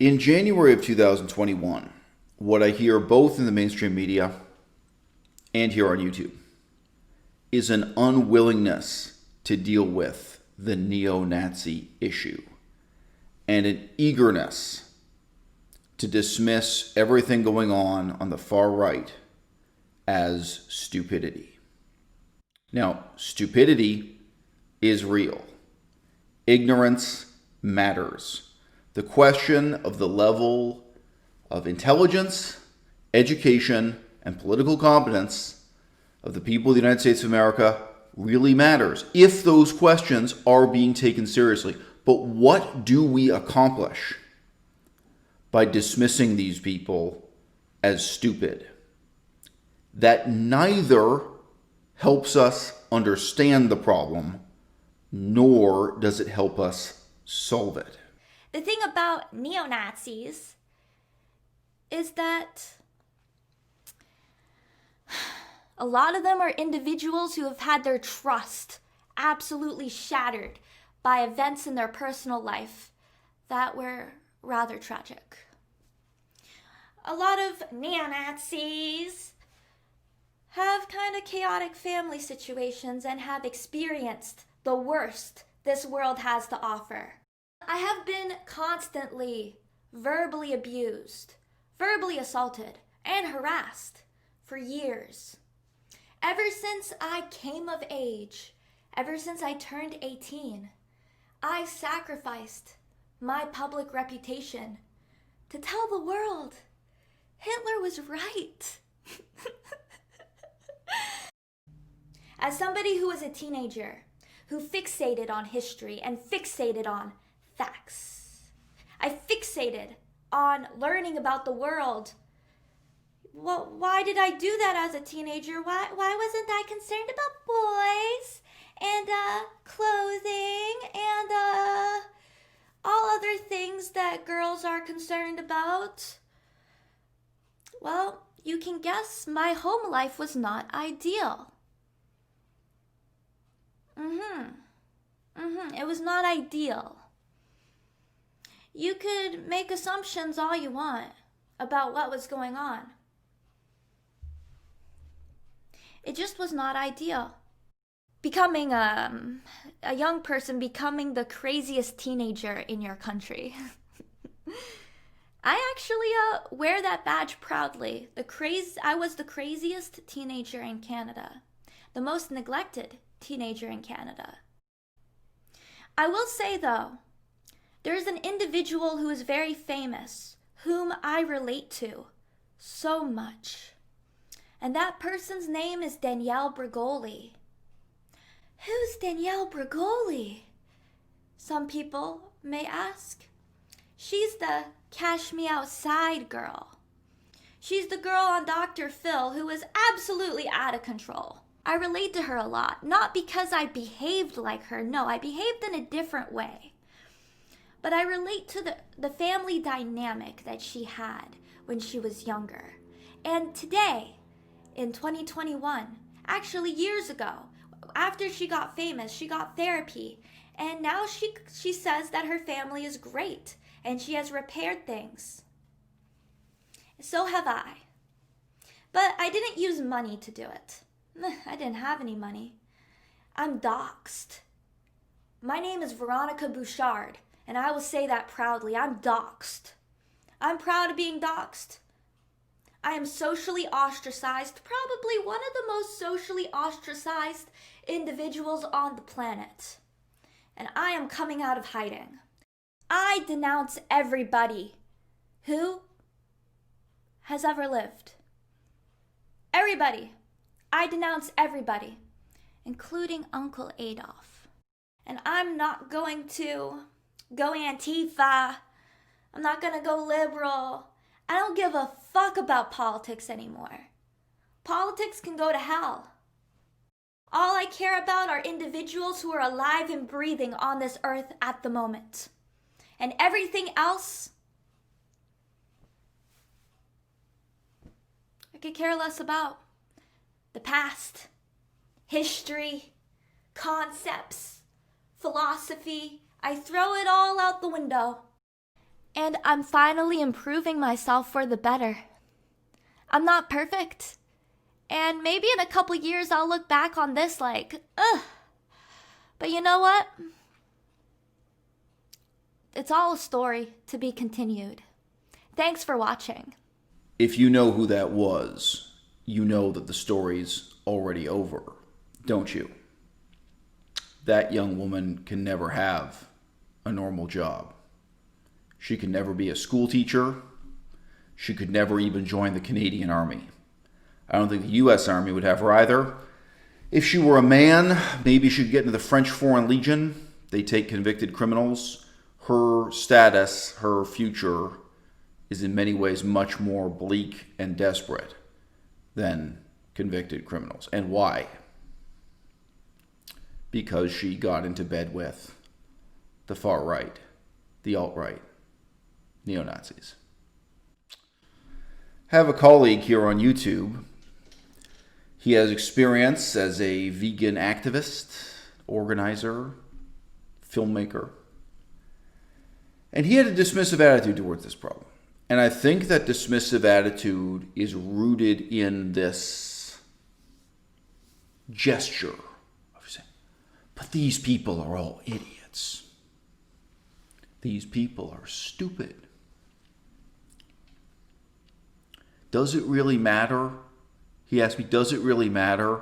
In January of 2021, what I hear both in the mainstream media and here on YouTube is an unwillingness to deal with the neo-Nazi issue and an eagerness to dismiss everything going on the far right as stupidity. Now, stupidity is real. Ignorance matters. The question of the level of intelligence, education, and political competence of the people of the United States of America really matters if those questions are being taken seriously. But what do we accomplish by dismissing these people as stupid? That neither helps us understand the problem, nor does it help us solve it. The thing about neo-Nazis is that a lot of them are individuals who have had their trust absolutely shattered by events in their personal life that were rather tragic. A lot of neo-Nazis have kind of chaotic family situations and have experienced the worst this world has to offer. I have been constantly verbally abused, verbally assaulted, and harassed for years. Ever since I came of age, ever since I turned 18, I sacrificed my public reputation to tell the world Hitler was right. As somebody who was a teenager, who fixated on history and fixated on facts, I fixated on learning about the world. Well, why did I do that as a teenager? Why wasn't I concerned about boys and clothing and all other things that girls are concerned about? Well, you can guess my home life was not ideal. It was not ideal. You could make assumptions all you want about what was going on. It just was not ideal. Becoming a young person, becoming the craziest teenager in your country. I actually wear that badge proudly. I was the craziest teenager in Canada. The most neglected teenager in Canada. I will say though, there's an individual who is very famous, whom I relate to so much. And that person's name is Danielle Bregoli. Who's Danielle Bregoli? Some people may ask. She's the Cash Me Outside girl. She's the girl on Dr. Phil who was absolutely out of control. I relate to her a lot, not because I behaved like her. No, I behaved in a different way. But I relate to the family dynamic that she had when she was younger. And today, in 2021, actually years ago, after she got famous, she got therapy. And now she says that her family is great and she has repaired things. So have I. But I didn't use money to do it. I didn't have any money. I'm doxxed. My name is Veronica Bouchard, and I will say that proudly. I'm doxxed. I'm proud of being doxxed. I am socially ostracized, probably one of the most socially ostracized individuals on the planet. And I am coming out of hiding. I denounce everybody who has ever lived. Everybody. I denounce everybody, including Uncle Adolf. And I'm not going to go Antifa. I'm not going to go liberal. I don't give a fuck about politics anymore. Politics can go to hell. All I care about are individuals who are alive and breathing on this earth at the moment. And everything else, I could care less about. The past, history, concepts, philosophy, I throw it all out the window. And I'm finally improving myself for the better. I'm not perfect. And maybe in a couple years I'll look back on this like, ugh. But you know what? It's all a story to be continued. Thanks for watching. If you know who that was, you know that the story's already over, don't you? That young woman can never have a normal job. She can never be a school teacher. She could never even join the Canadian Army. I don't think the U.S. Army would have her either. If she were a man, maybe she could get into the French Foreign Legion. They take convicted criminals. Her status, her future, is in many ways much more bleak and desperate than convicted criminals. And why? Because she got into bed with the far right, the alt-right, neo-Nazis. I have a colleague here on YouTube. He has experience as a vegan activist, organizer, filmmaker. And he had a dismissive attitude towards this problem. And I think that dismissive attitude is rooted in this gesture of saying, but these people are all idiots. These people are stupid. Does it really matter? He asked me, does it really matter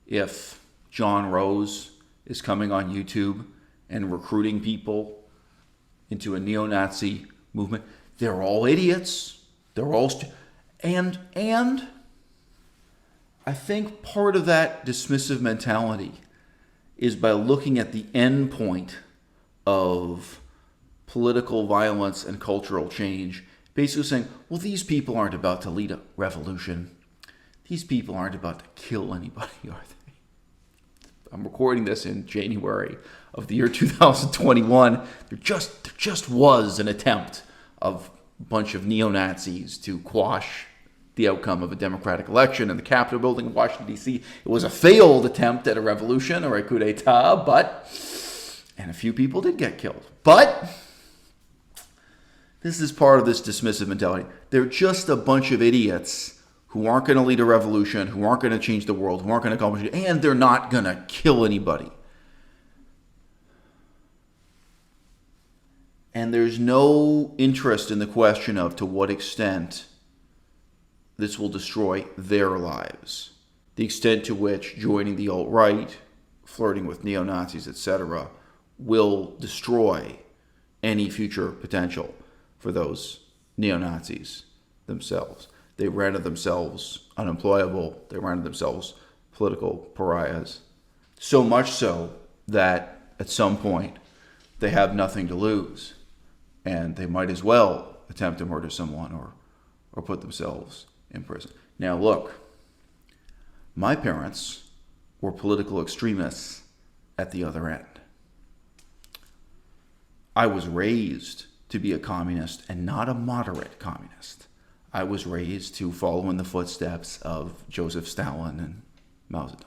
if John Rose is coming on YouTube and recruiting people into a neo-Nazi movement? They're all idiots. They're all and I think part of that dismissive mentality is by looking at the end point of political violence and cultural change, basically saying, well, these people aren't about to lead a revolution. These people aren't about to kill anybody, are they? I'm recording this in January of the year 2021. There just was an attempt of a bunch of neo-Nazis to quash the outcome of a democratic election in the Capitol building in Washington, D.C. It was a failed attempt at a revolution or a coup d'etat, and a few people did get killed. But this is part of this dismissive mentality. They're just a bunch of idiots who aren't going to lead a revolution, who aren't going to change the world, who aren't going to accomplish it, and they're not going to kill anybody. And there's no interest in the question of to what extent this will destroy their lives. The extent to which joining the alt-right, flirting with neo-Nazis, etc., will destroy any future potential for those neo-Nazis themselves. They rendered themselves unemployable. They rendered themselves political pariahs. So much so that at some point they have nothing to lose. And they might as well attempt to murder someone or put themselves in prison. Now look, my parents were political extremists at the other end. I was raised to be a communist and not a moderate communist. I was raised to follow in the footsteps of Joseph Stalin and Mao Zedong.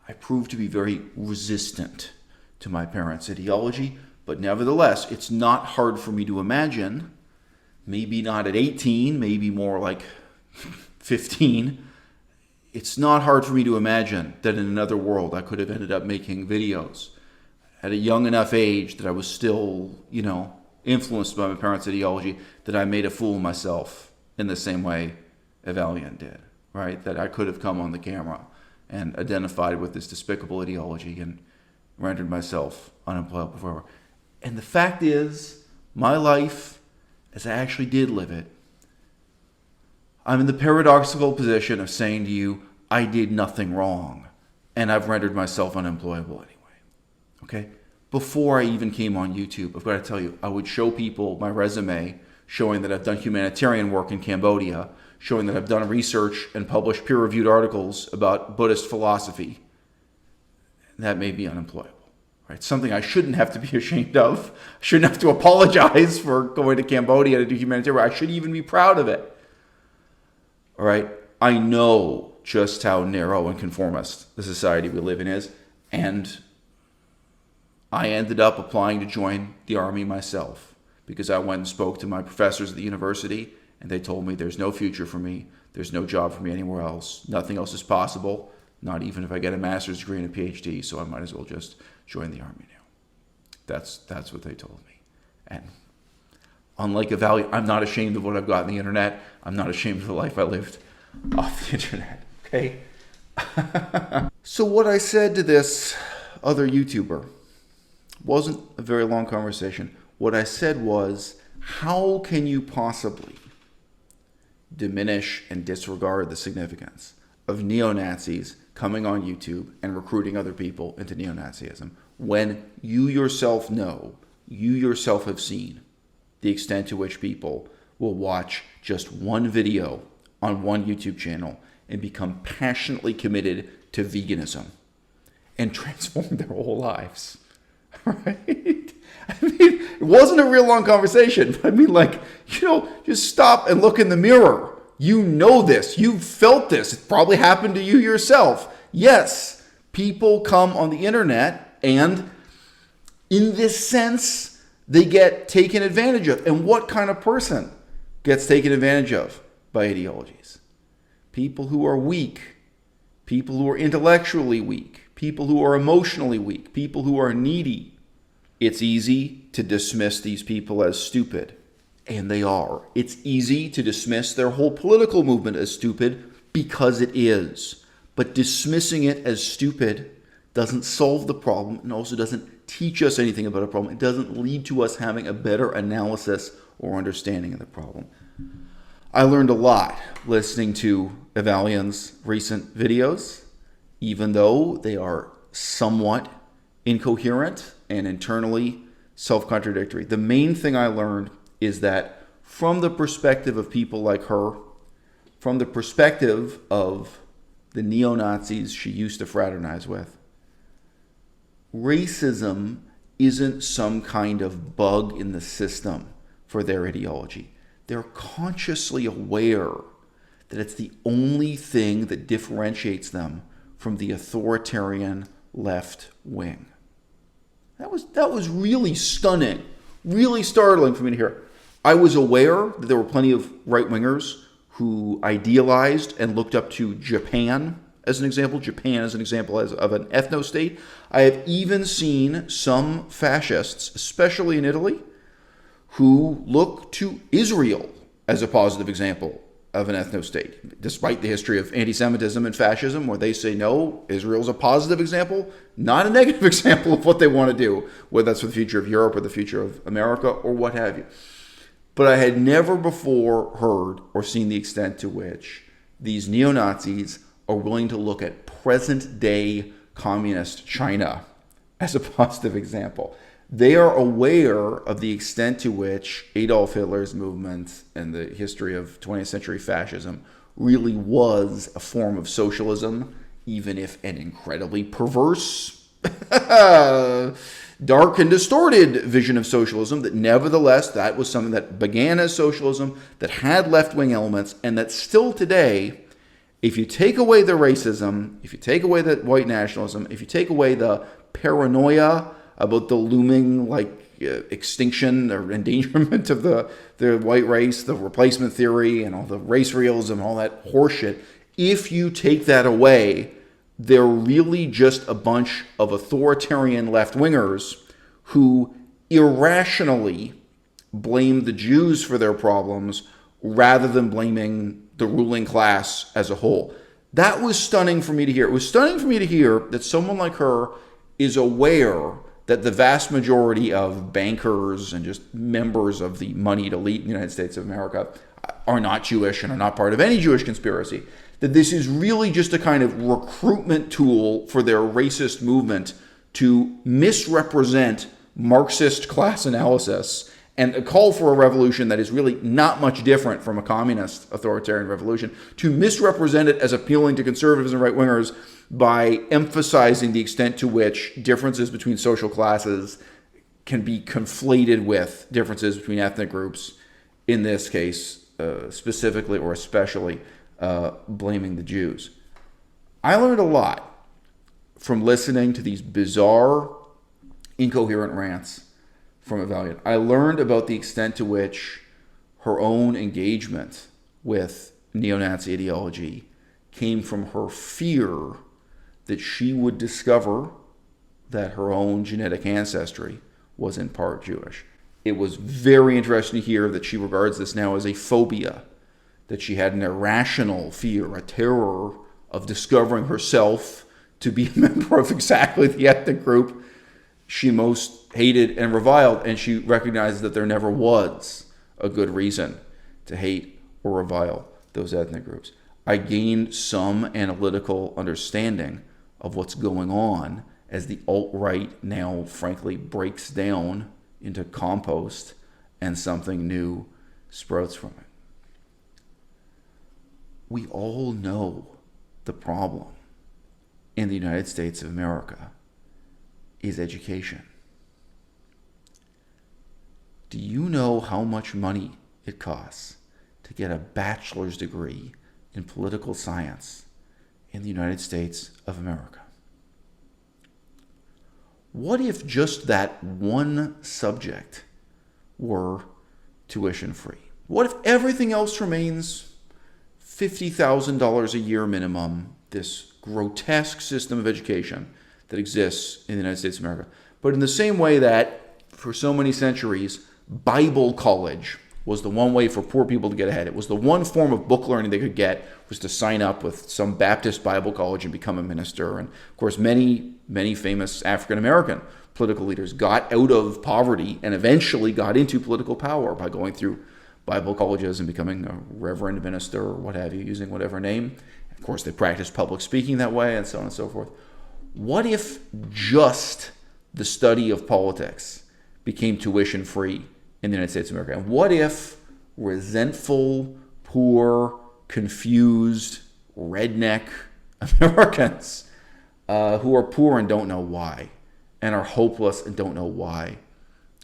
I proved to be very resistant to my parents' ideology, but nevertheless, it's not hard for me to imagine, maybe not at 18, maybe more like 15, it's not hard for me to imagine that in another world I could have ended up making videos at a young enough age that I was still, influenced by my parents' ideology, that I made a fool of myself in the same way Evalian did, right? That I could have come on the camera and identified with this despicable ideology and rendered myself unemployable forever. And the fact is, my life, as I actually did live it, I'm in the paradoxical position of saying to you, I did nothing wrong, and I've rendered myself unemployable anyway, okay? Before I even came on YouTube, I've got to tell you, I would show people my resume showing that I've done humanitarian work in Cambodia, showing that I've done research and published peer-reviewed articles about Buddhist philosophy. That made me unemployable, right? Something I shouldn't have to be ashamed of. I shouldn't have to apologize for going to Cambodia to do humanitarian work. I should even be proud of it, all right? I know just how narrow and conformist the society we live in is, and I ended up applying to join the army myself because I went and spoke to my professors at the university, and they told me there's no future for me. There's no job for me anywhere else. Nothing else is possible, not even if I get a master's degree and a PhD, so I might as well just join the Army now. That's what they told me. And unlike Evalia, I'm not ashamed of what I've got on the internet. I'm not ashamed of the life I lived off the internet, okay? So what I said to this other YouTuber wasn't a very long conversation. What I said was, how can you possibly diminish and disregard the significance of neo-Nazis coming on YouTube and recruiting other people into neo-Nazism when you yourself know, you yourself have seen the extent to which people will watch just one video on one YouTube channel and become passionately committed to veganism and transform their whole lives, right? I mean, it wasn't a real long conversation, but I mean, like, just stop and look in the mirror. You know this. You've felt this. It probably happened to you yourself. Yes, people come on the internet and in this sense, they get taken advantage of. And what kind of person gets taken advantage of by ideologies? People who are weak, people who are intellectually weak, people who are emotionally weak, people who are needy. It's easy to dismiss these people as stupid, and they are. It's easy to dismiss their whole political movement as stupid because it is. But dismissing it as stupid doesn't solve the problem and also doesn't teach us anything about a problem. It doesn't lead to us having a better analysis or understanding of the problem. I learned a lot listening to Evalian's recent videos, even though they are somewhat incoherent and internally self-contradictory. The main thing I learned is that from the perspective of people like her, from the perspective of the neo-Nazis she used to fraternize with, racism isn't some kind of bug in the system for their ideology. They're consciously aware that it's the only thing that differentiates them from the authoritarian left wing. That was really stunning, really startling for me to hear. I was aware that there were plenty of right-wingers who idealized and looked up to Japan as an example. Japan as an example of an ethno-state. I have even seen some fascists, especially in Italy, who look to Israel as a positive example of an ethno-state, despite the history of anti-Semitism and fascism, where they say, no, Israel's a positive example, not a negative example of what they want to do, whether that's for the future of Europe or the future of America or what have you. But I had never before heard or seen the extent to which these neo-Nazis are willing to look at present-day communist China as a positive example. They are aware of the extent to which Adolf Hitler's movement and the history of 20th century fascism really was a form of socialism, even if an incredibly perverse, dark and distorted vision of socialism, that nevertheless, that was something that began as socialism, that had left-wing elements, and that still today, if you take away the racism, if you take away the white nationalism, if you take away the paranoia about the looming extinction or endangerment of the white race, the replacement theory, and all the race realism, all that horseshit, if you take that away, they're really just a bunch of authoritarian left-wingers who irrationally blame the Jews for their problems rather than blaming the ruling class as a whole. That was stunning for me to hear. It was stunning for me to hear that someone like her is aware that the vast majority of bankers and just members of the moneyed elite in the United States of America are not Jewish and are not part of any Jewish conspiracy. That this is really just a kind of recruitment tool for their racist movement to misrepresent Marxist class analysis and a call for a revolution that is really not much different from a communist authoritarian revolution, to misrepresent it as appealing to conservatives and right-wingers by emphasizing the extent to which differences between social classes can be conflated with differences between ethnic groups, in this case, specifically or especially blaming the Jews. I learned a lot from listening to these bizarre, incoherent rants from Evalian. I learned about the extent to which her own engagement with neo-Nazi ideology came from her fear that she would discover that her own genetic ancestry was in part Jewish. It was very interesting to hear that she regards this now as a phobia, that she had an irrational fear, a terror of discovering herself to be a member of exactly the ethnic group she most hated and reviled, and she recognizes that there never was a good reason to hate or revile those ethnic groups. I gained some analytical understanding of what's going on as the alt-right now frankly breaks down into compost and something new sprouts from it. We all know the problem in the United States of America is education. Do you know how much money it costs to get a bachelor's degree in political science in the United States of America? What if just that one subject were tuition free? What if everything else remains $50,000 a year minimum, this grotesque system of education that exists in the United States of America? But in the same way that for so many centuries, Bible college was the one way for poor people to get ahead. It was the one form of book learning they could get, was to sign up with some Baptist Bible college and become a minister. And of course, many famous African-American political leaders got out of poverty and eventually got into political power by going through Bible colleges and becoming a reverend minister or what have you, using whatever name. Of course, they practiced public speaking that way and so on and so forth. What if just the study of politics became tuition free in the United States of America? And what if resentful, poor, confused, redneck Americans who are poor and don't know why, and are hopeless and don't know why,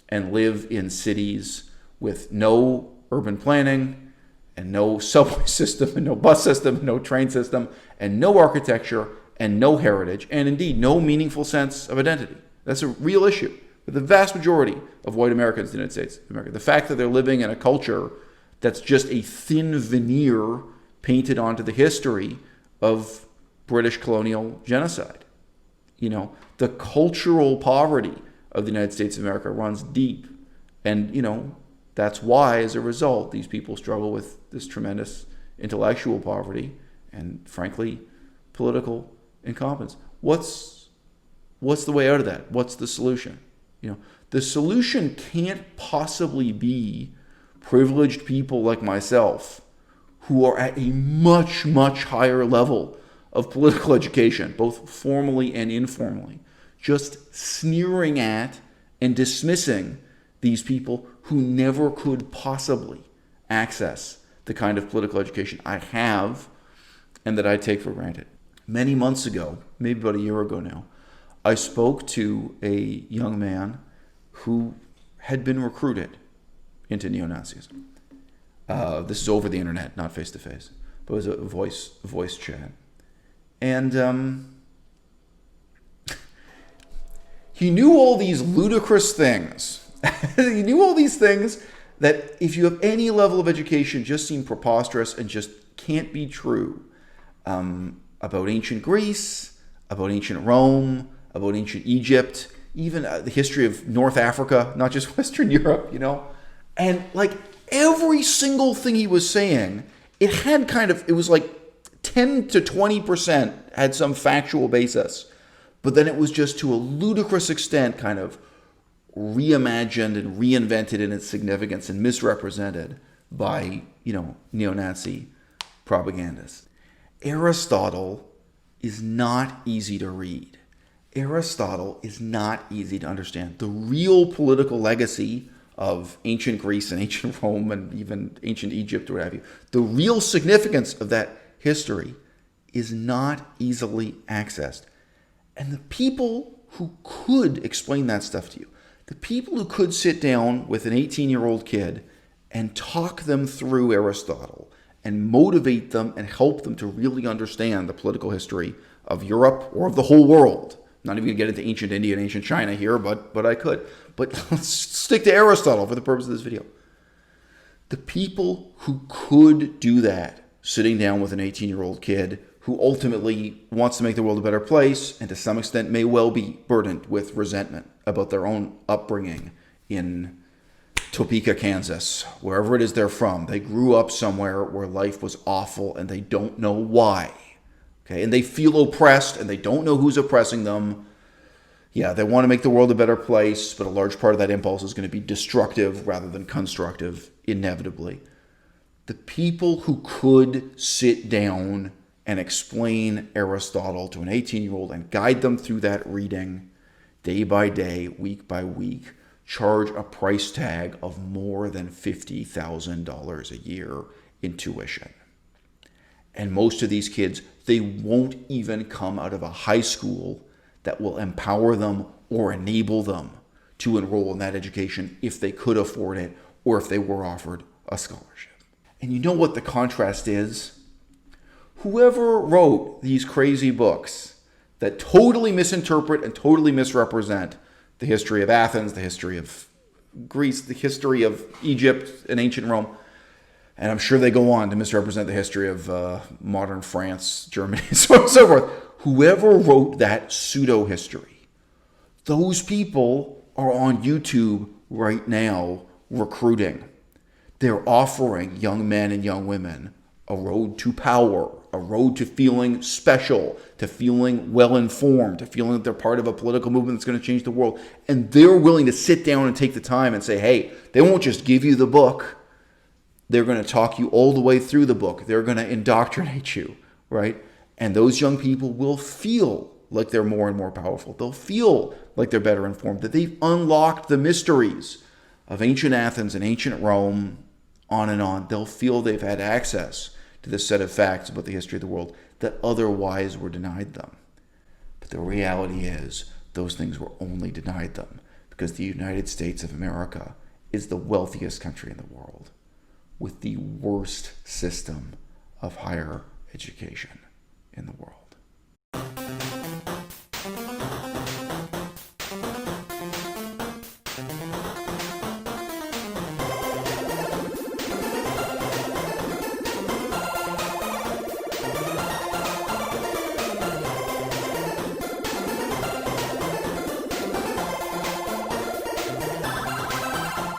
and live in cities with no urban planning and no subway system and no bus system, and no train system, and no architecture and no heritage, and indeed no meaningful sense of identity? That's a real issue with the vast majority of white Americans in the United States of America. The fact that they're living in a culture that's just a thin veneer painted onto the history of British colonial genocide. You know, the cultural poverty of the United States of America runs deep. And, you know, that's why, as a result, these people struggle with this tremendous intellectual poverty and, frankly, political incompetence. What's the way out of that? What's the solution? You know, the solution can't possibly be privileged people like myself who are at a much, much higher level of political education, both formally and informally, just sneering at and dismissing these people who never could possibly access the kind of political education I have and that I take for granted. Many months ago, maybe about a year ago now, I spoke to a young man who had been recruited into neo-Nazism. This is over the internet, not face-to-face, but it was a voice chat. And he knew all these ludicrous things. He knew all these things that, if you have any level of education, just seem preposterous and just can't be true. About ancient Greece, about ancient Rome, about ancient Egypt, even the history of North Africa, not just Western Europe, you know. And like every single thing he was saying, it was like 10 to 20% had some factual basis. But then it was just to a ludicrous extent kind of reimagined and reinvented in its significance and misrepresented by, you know, neo-Nazi propagandists. Aristotle is not easy to read. Aristotle is not easy to understand. The real political legacy of ancient Greece and ancient Rome and even ancient Egypt or what have you, the real significance of that history is not easily accessed. And the people who could explain that stuff to you, the people who could sit down with an 18-year-old kid and talk them through Aristotle and motivate them and help them to really understand the political history of Europe or of the whole world, Not even going to get into ancient India and ancient China here, but I could. But let's stick to Aristotle for the purpose of this video. The people who could do that, sitting down with an 18-year-old kid who ultimately wants to make the world a better place and to some extent may well be burdened with resentment about their own upbringing in Topeka, Kansas, wherever it is they're from. They grew up somewhere where life was awful and they don't know why. Okay, and they feel oppressed and they don't know who's oppressing them. Yeah, they want to make the world a better place, but a large part of that impulse is going to be destructive rather than constructive, inevitably. The people who could sit down and explain Aristotle to an 18-year-old and guide them through that reading day by day, week by week, charge a price tag of more than $50,000 a year in tuition. And most of these kids, they won't even come out of a high school that will empower them or enable them to enroll in that education if they could afford it or if they were offered a scholarship. And you know what the contrast is? Whoever wrote these crazy books that totally misinterpret and totally misrepresent the history of Athens, the history of Greece, the history of Egypt and ancient Rome, and I'm sure they go on to misrepresent the history of modern France, Germany, so on and so forth. Whoever wrote that pseudo-history, those people are on YouTube right now recruiting. They're offering young men and young women a road to power, a road to feeling special, to feeling well-informed, to feeling that they're part of a political movement that's going to change the world. And they're willing to sit down and take the time and say, hey, they won't just give you the book. They're going to talk you all the way through the book. They're going to indoctrinate you, right? And those young people will feel like they're more and more powerful. They'll feel like they're better informed, that they've unlocked the mysteries of ancient Athens and ancient Rome, on and on. They'll feel they've had access to this set of facts about the history of the world that otherwise were denied them. But the reality is those things were only denied them because the United States of America is the wealthiest country in the world with the worst system of higher education in the world.